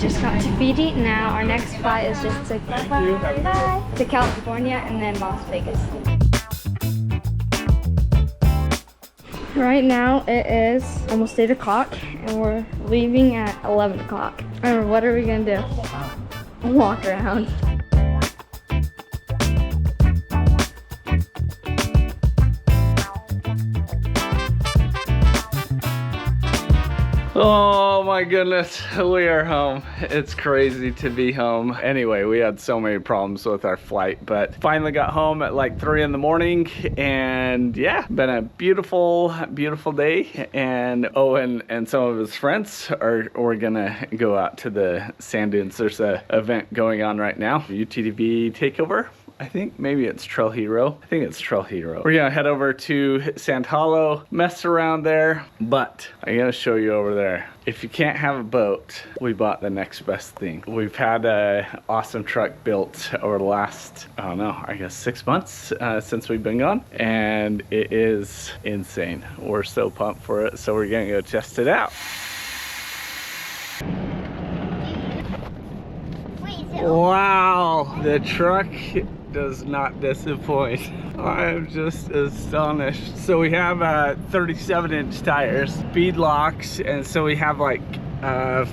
just got to Fiji. Now our next flight is just to California and then Las Vegas. Right now it is almost 8 o'clock and we're leaving at 11 o'clock. And what are we gonna do? Walk around. Oh my goodness, we are home. It's crazy to be home. Anyway, we had so many problems with our flight, but finally got home at like 3 in the morning, and yeah, been a beautiful, beautiful day. And Owen and some of his friends we're gonna go out to the sand dunes. There's a event going on right now, UTV takeover. I think maybe it's Trail Hero. I think it's Trail Hero. We're gonna head over to Sand Hollow, mess around there, but I gotta show you over there. If you can't have a boat, we bought the next best thing. We've had an awesome truck built over the last, I don't know, I guess 6 months since we've been gone, and it is insane. We're so pumped for it, so we're gonna go test it out. Wow, the truck does not disappoint. I'm just astonished. So we have 37-inch tires, speed locks, and so we have like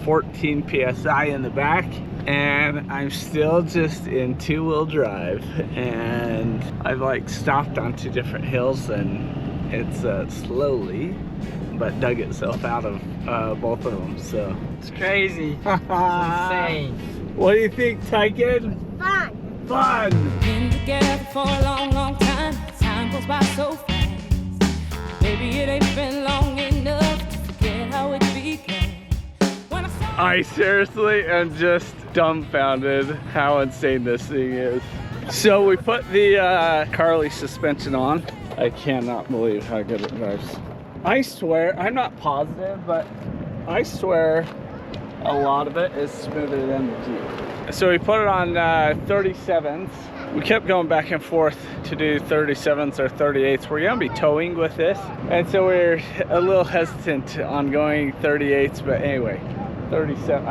14 PSI in the back, and I'm still just in 2-wheel drive, and I've like stopped on 2 different hills, and it's slowly but dug itself out of both of them, so it's crazy. It's insane. What do you think, Tyken? Fun. Fun! Been together for a long, long time. Time goes by so fast. Maybe it ain't been long enough to forget how it began. I seriously am just dumbfounded how insane this thing is. So we put the Carly suspension on. I cannot believe how good it drives. I swear, I'm not positive, but I swear a lot of it is smoother than the Jeep. So we put it on 37s. We kept going back and forth to do 37s or 38s. We're gonna be towing with this, and so we're a little hesitant on going 38s, but anyway, 37.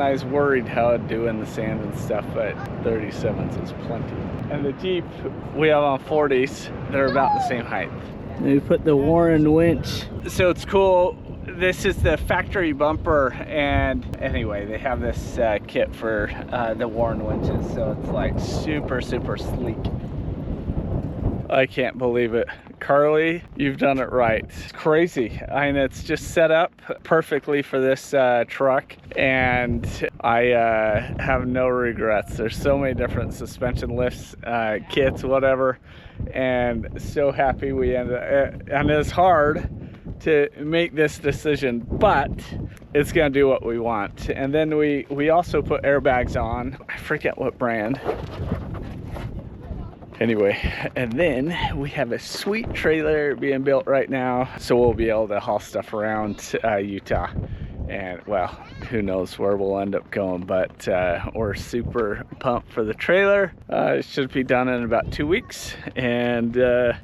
I was worried how it'd do in the sand and stuff, but 37s is plenty. And the Jeep we have on 40s, they're about the same height. And we put the Warren winch. So it's cool. This is the factory bumper, and anyway, they have this kit for the Warren winches, so it's like super, super sleek. I can't believe it. Carly, you've done it right. It's crazy. I mean, it's just set up perfectly for this truck, and I have no regrets. There's so many different suspension lifts, kits, whatever, and so happy we ended up, and it's hard to make this decision, but it's gonna do what we want. And then we also put airbags on. I forget what brand. Anyway, and then we have a sweet trailer being built right now, so we'll be able to haul stuff around Utah. And well, who knows where we'll end up going, but we're super pumped for the trailer. It should be done in about 2 weeks, and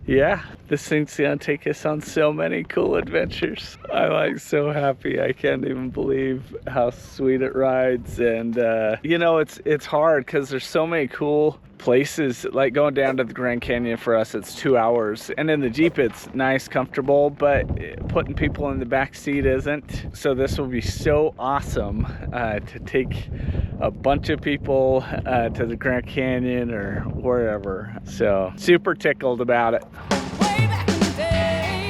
yeah, this thing's gonna take us on so many cool adventures. I'm like so happy. I can't even believe how sweet it rides. And you know, it's hard because there's so many cool places. Like going down to the Grand Canyon for us, it's 2 hours, and in the Jeep it's nice, comfortable, but putting people in the back seat isn't. So this will be so awesome to take a bunch of people to the Grand Canyon or wherever. So super tickled about it. Way back in the day.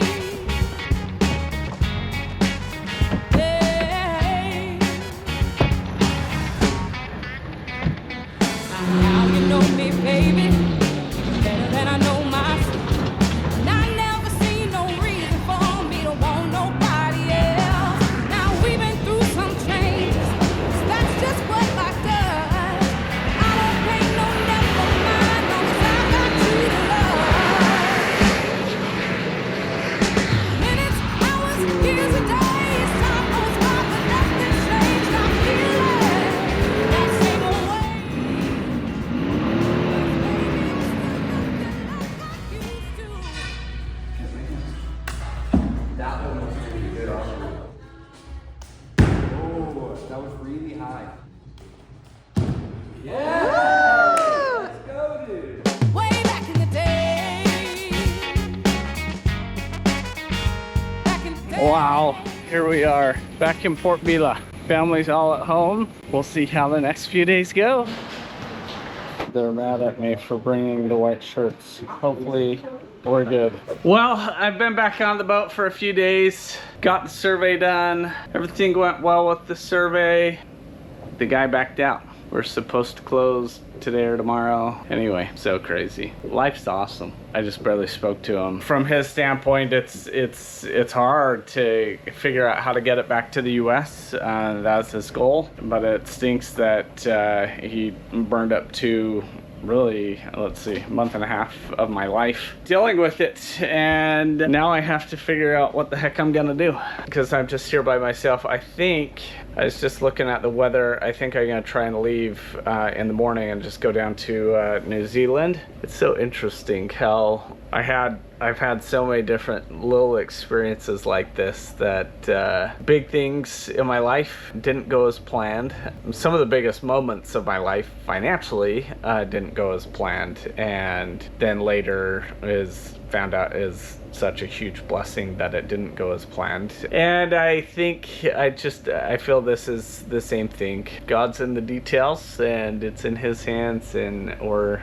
Hey. Now you know me, baby, better than I know myself. And I never see no reason for me to want nobody else. Now we've been through some changes, so that's just what life does. I don't pay no never mind, long as I got you to love. Minutes, hours, years, and days, time goes by, but nothing's changed. I'm feeling that same old way. Wow, here we are back in Port Vila. Family's all at home. We'll see how the next few days go. They're mad at me for bringing the white shirts. Hopefully we're good. Well, I've been back on the boat for a few days. Got the survey done. Everything went well with the survey. The guy backed out. We're supposed to close today or tomorrow. Anyway, so crazy. Life's awesome. I just barely spoke to him. From his standpoint, it's hard to figure out how to get it back to the US. That's his goal. But it stinks that he burned up to really, let's see, a month and a half of my life dealing with it, and now I have to figure out what the heck I'm gonna do because I'm just here by myself. I think I was just looking at the weather. I think I'm gonna try and leave in the morning and just go down to New Zealand. It's so interesting how I've had so many different little experiences like this that big things in my life didn't go as planned. Some of the biggest moments of my life financially didn't go as planned, and then later found out is such a huge blessing that it didn't go as planned. And I think I feel this is the same thing. God's in the details and it's in his hands, and we're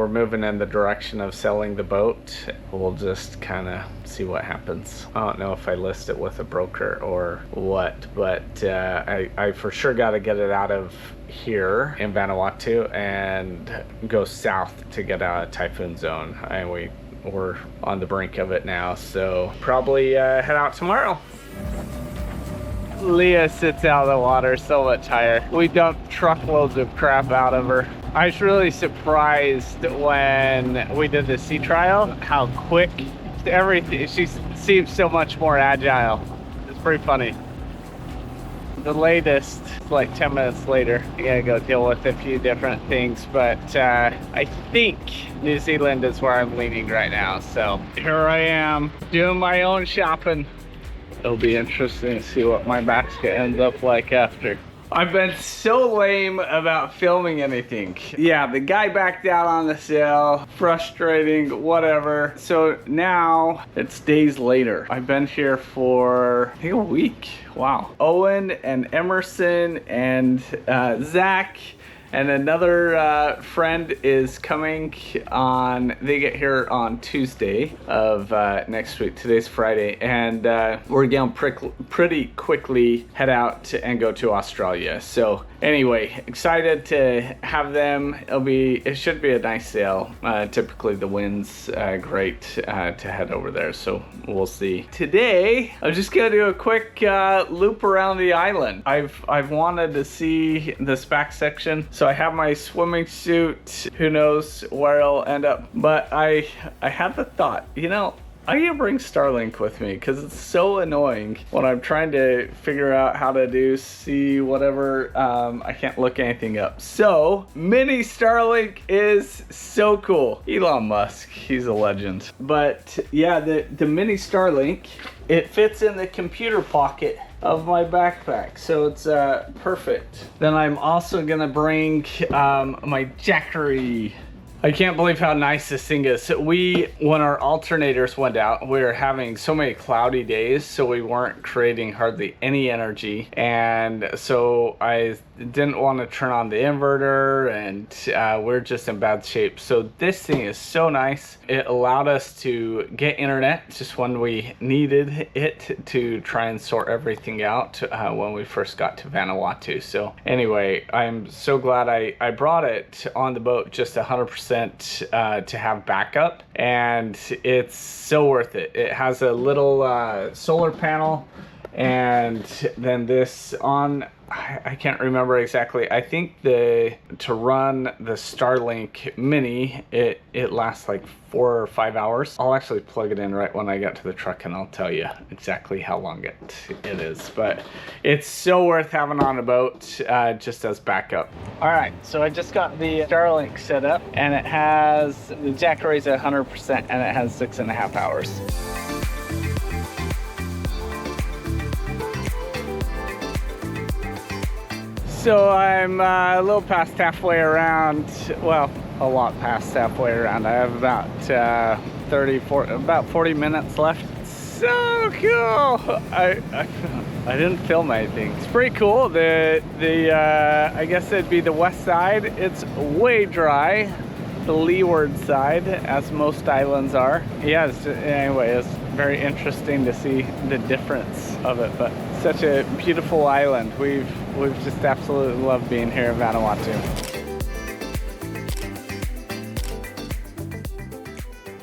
moving in the direction of selling the boat. We'll just kind of see what happens. I don't know if I list it with a broker or what, but I for sure got to get it out of here in Vanuatu and go south to get out of typhoon zone. And we're on the brink of it now, so probably head out tomorrow. Leah sits out of the water so much higher. We dumped truckloads of crap out of her. I was really surprised when we did the sea trial how quick everything, she seems so much more agile. It's pretty funny. The latest, like 10 minutes later, I gotta go deal with a few different things, but I think New Zealand is where I'm leaning right now. So here I am doing my own shopping. It'll be interesting to see what my basket ends up like after. I've been so lame about filming anything. Yeah, the guy backed out on the sale. Frustrating, whatever. So now it's days later. I've been here for, I think, a week. Wow. Owen and Emerson and Zach and another friend is coming on. They get here on Tuesday of next week. Today's Friday, and we're gonna pretty quickly head out and go to Australia. So anyway, excited to have them. It should be a nice sail. Typically the wind's great to head over there, so we'll see. Today I'm just gonna do a quick loop around the island. I've wanted to see this back section. So I have my swimming suit. Who knows where it'll end up? But I had the thought, I'm gonna bring Starlink with me because it's so annoying when I'm trying to figure out how to see whatever. I can't look anything up. So mini Starlink is so cool. Elon Musk, he's a legend. But yeah, the mini Starlink, it fits in the computer pocket of my backpack, so it's perfect. Then I'm also gonna bring my Jackery. I can't believe how nice this thing is. When our alternators went out, we were having so many cloudy days, so we weren't creating hardly any energy. And so I didn't want to turn on the inverter, and we're just in bad shape. So this thing is so nice. It allowed us to get internet just when we needed it to try and sort everything out when we first got to Vanuatu. So anyway, I'm so glad I brought it on the boat, just 100% to have backup, and it's so worth it. It has a little solar panel, and then this on, I can't remember exactly. I think to run the Starlink Mini, it lasts like 4 or 5 hours. I'll actually plug it in right when I get to the truck and I'll tell you exactly how long it is. But it's so worth having on a boat just as backup. All right, so I just got the Starlink set up, and it has the jack raise at 100%, and it has 6.5 hours. So I'm a little past halfway around, well, a lot past halfway around. I have about 40 minutes left. so cool. I didn't film anything. It's pretty cool. The I guess it'd be the west side. It's way dry. The leeward side, as most islands are. Yeah, anyway, it's very interesting to see the difference of it, but such a beautiful island. We've just absolutely loved being here in Vanuatu.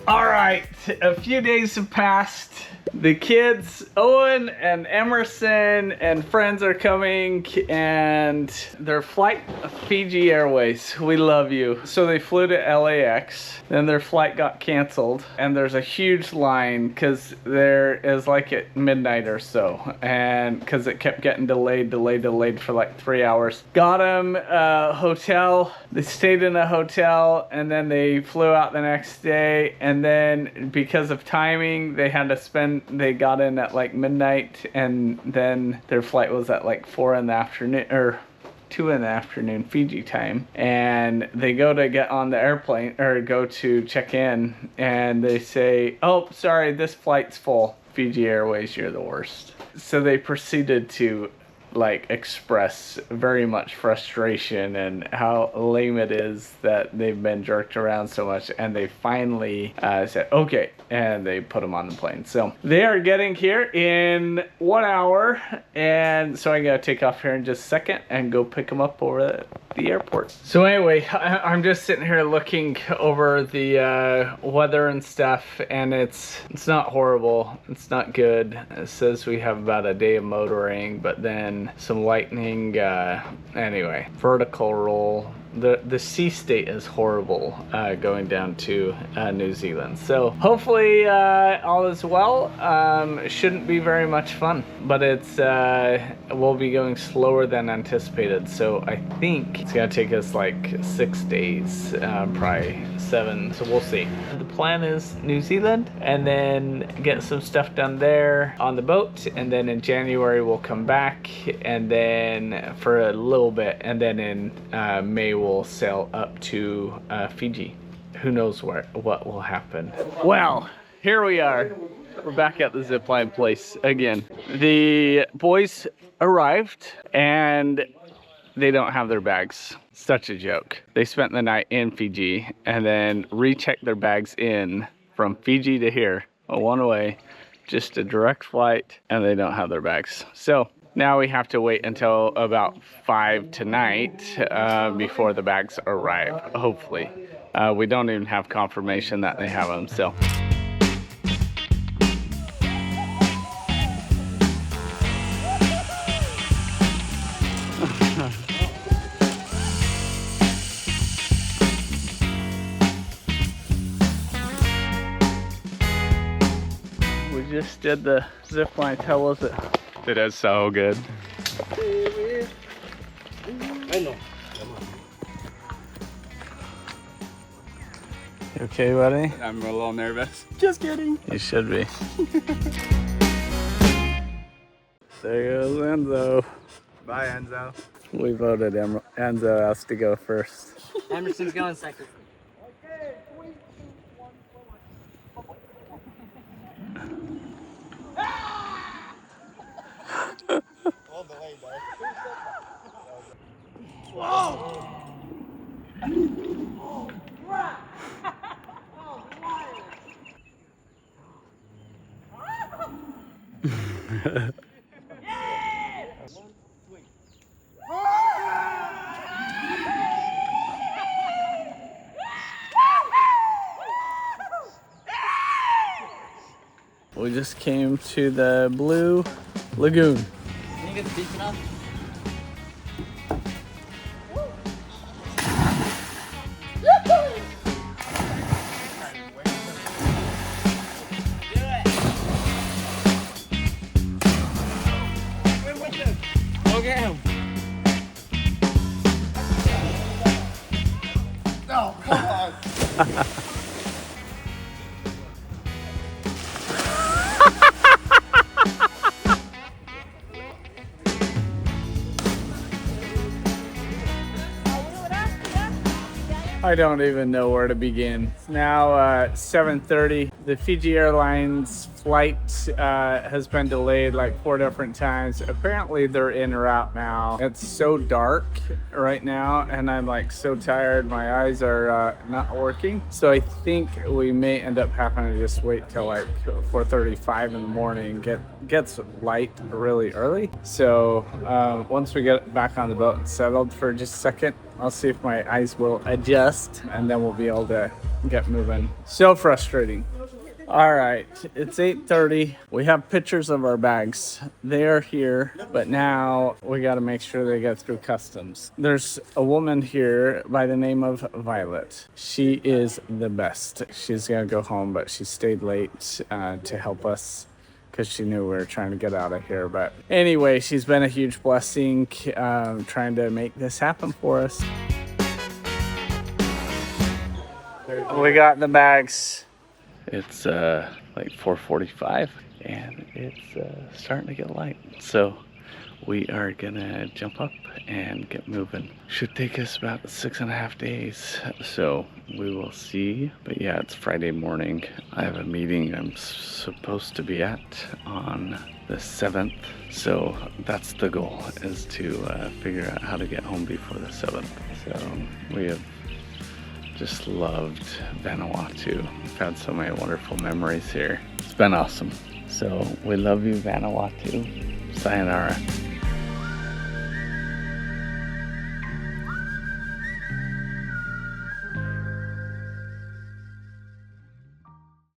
All right, a few days have passed. The kids, Owen and Emerson and friends are coming, and their flight, Fiji Airways, we love you. So they flew to LAX, then their flight got canceled, and there's a huge line because there is like at midnight or so, and because it kept getting delayed for like 3 hours. Got them a hotel, they stayed in a hotel, and then they flew out the next day, and then because of timing, they got in at like midnight, and then their flight was at like 4 in the afternoon, or 2 in the afternoon Fiji time, and they go to get on the airplane or go to check in, and they say, oh, sorry, this flight's full. Fiji Airways, you're the worst. So they proceeded to like express very much frustration and how lame it is that they've been jerked around so much, and they finally said okay, and they put them on the plane. So they are getting here in 1 hour, and so I gotta take off here in just a second and go pick them up over at the airport. So anyway, I'm just sitting here looking over the weather and stuff, and it's not horrible, it's not good. It says we have about a day of motoring, but then some lightning, anyway, vertical roll. The sea state is horrible going down to New Zealand. So hopefully all is well. It shouldn't be very much fun, but it's we'll be going slower than anticipated. So I think it's gonna take us like 6 days, probably 7. So we'll see. The plan is New Zealand, and then get some stuff done there on the boat, and then in January we'll come back, and then for a little bit, and then in May we'll sail up to Fiji. Who knows what will happen. Well, here we are. We're back at the zipline place again. The boys arrived and they don't have their bags. Such a joke. They spent the night in Fiji and then rechecked their bags in from Fiji to here, a one-way, just a direct flight, and they don't have their bags. So now we have to wait until about 5 tonight before the bags arrive, hopefully. We don't even have confirmation that they have them, so. We just did the zip line. How was it? It is so good. I know. You okay, buddy? I'm a little nervous. Just kidding. You should be. There goes Enzo. Bye, Enzo. We voted Enzo has to go first. Emerson's going second. We just came to the Blue Lagoon. Can you get the beach enough? Go get him. No, come on. I don't even know where to begin. It's now 7:30. The Fiji Airlines flight has been delayed like 4 different times. Apparently they're en route now. It's so dark right now and I'm like so tired. My eyes are not working. So I think we may end up having to just wait till like 4:35 in the morning. Gets light really early. So once we get back on the boat and settled for just a second, I'll see if my eyes will adjust and then we'll be able to get moving. So frustrating. All right, it's 8:30. We have pictures of our bags. They are here, but now we got to make sure they get through customs. There's a woman here by the name of Violet. She is the best. She's gonna go home, but she stayed late to help us because she knew we were trying to get out of here. But anyway, she's been a huge blessing trying to make this happen for us. We got the bags. It's like 4:45 and it's starting to get light. So we are gonna jump up and get moving. Should take us about 6.5 days. So we will see. But yeah, it's Friday morning. I have a meeting I'm supposed to be at on the 7th. So that's the goal, is to figure out how to get home before the 7th. So we have just loved Vanuatu. We've had so many wonderful memories here. It's been awesome. So we love you, Vanuatu. Sayonara.